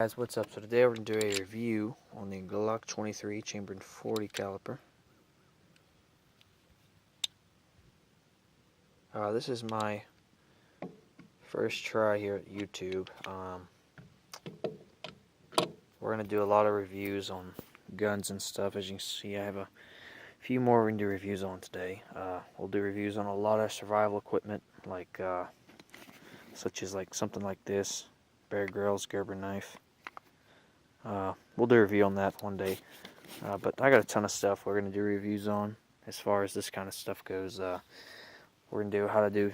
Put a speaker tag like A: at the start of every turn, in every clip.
A: Guys, what's up? So today we're going to do a review on the Glock 23 chambered .40 caliber. This is my first try here at YouTube. We're going to do a lot of reviews on guns and stuff. As you can see, I have a few more we're going to do reviews on today. We'll do reviews on a lot of survival equipment, like such as something like this, Bear Grylls Gerber knife. We'll do a review on that one day, but I got a ton of stuff we're going to do reviews on as far as this kind of stuff goes. We're going to do how to do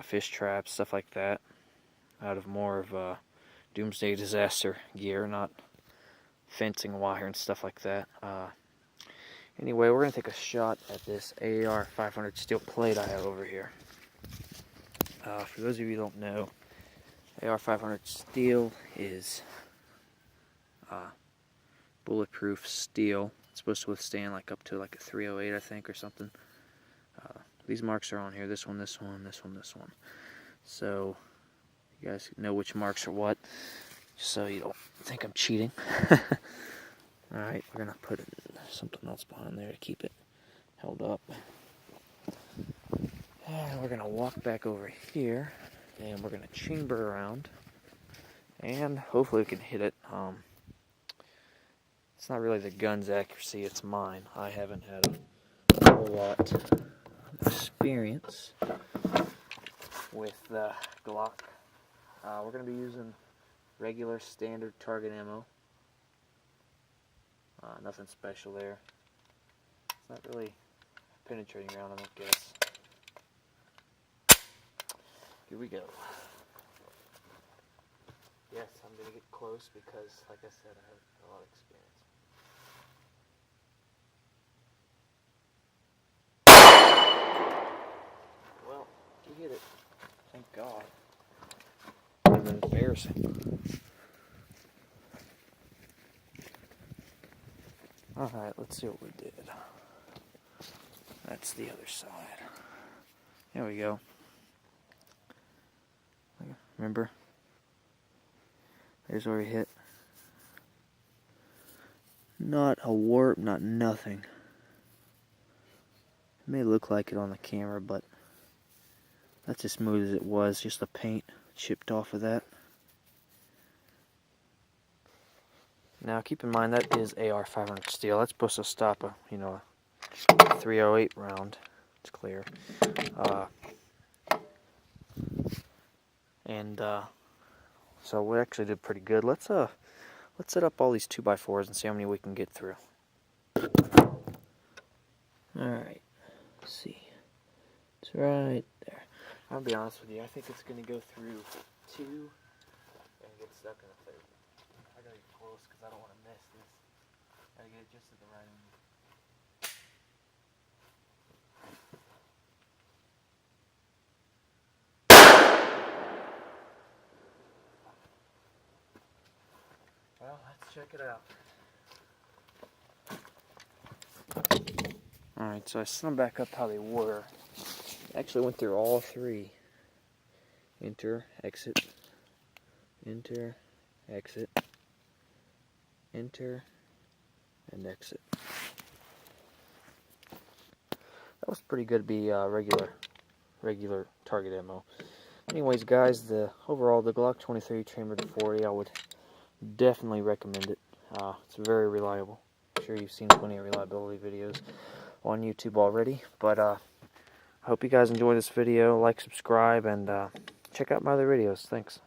A: fish traps, stuff like that, out of more of doomsday disaster gear, not fencing wire and stuff like that. Anyway, we're going to take a shot at this AR 500 steel plate I have over here. For those of you who don't know, AR 500 steel is bulletproof steel. It's supposed to withstand up to a 308, I think, or something. These marks are on here. This one, this one, this one, this one. So you guys know which marks are what, just so you don't think I'm cheating. Alright, we're gonna put something else behind there to keep it held up. And we're gonna walk back over here, and we're gonna chamber around, and hopefully we can hit it. It's not really the gun's accuracy, it's mine. I haven't had a whole lot of experience with the Glock. We're going to be using regular standard target ammo. Nothing special there. It's not really penetrating around, I don't guess. Here we go. Yes, I'm going to get close because, like I said, I have a lot of experience. Well, you hit it. Thank God. It would have been embarrassing. Alright, let's see what we did. That's the other side. There we go. Remember? There's where we hit. Not a warp, not nothing. It may look like it on the camera, but that's as smooth as it was. Just the paint chipped off of that. Now keep in mind that is AR 500 steel. That's supposed to stop a 308 round. It's clear. So we actually did pretty good. Let's set up all these 2x4s and see how many we can get through. Alright, let's see. It's right there. I'll be honest with you, I think it's going to go through 2 and get stuck in a 3rd. I gotta get close because I don't want to miss this. Gotta get it just at the right angle. Well, let's check it out. Alright, so I set them back up how they were. Actually went through all 3. Enter, exit, enter, exit, enter, and exit. That was pretty good to be regular target ammo. Anyways, guys, overall the Glock 23 chambered .40, I would definitely recommend it. It's very reliable. I'm sure you've seen plenty of reliability videos on YouTube already, but I hope you guys enjoyed this video. Like, subscribe, and check out my other videos. Thanks.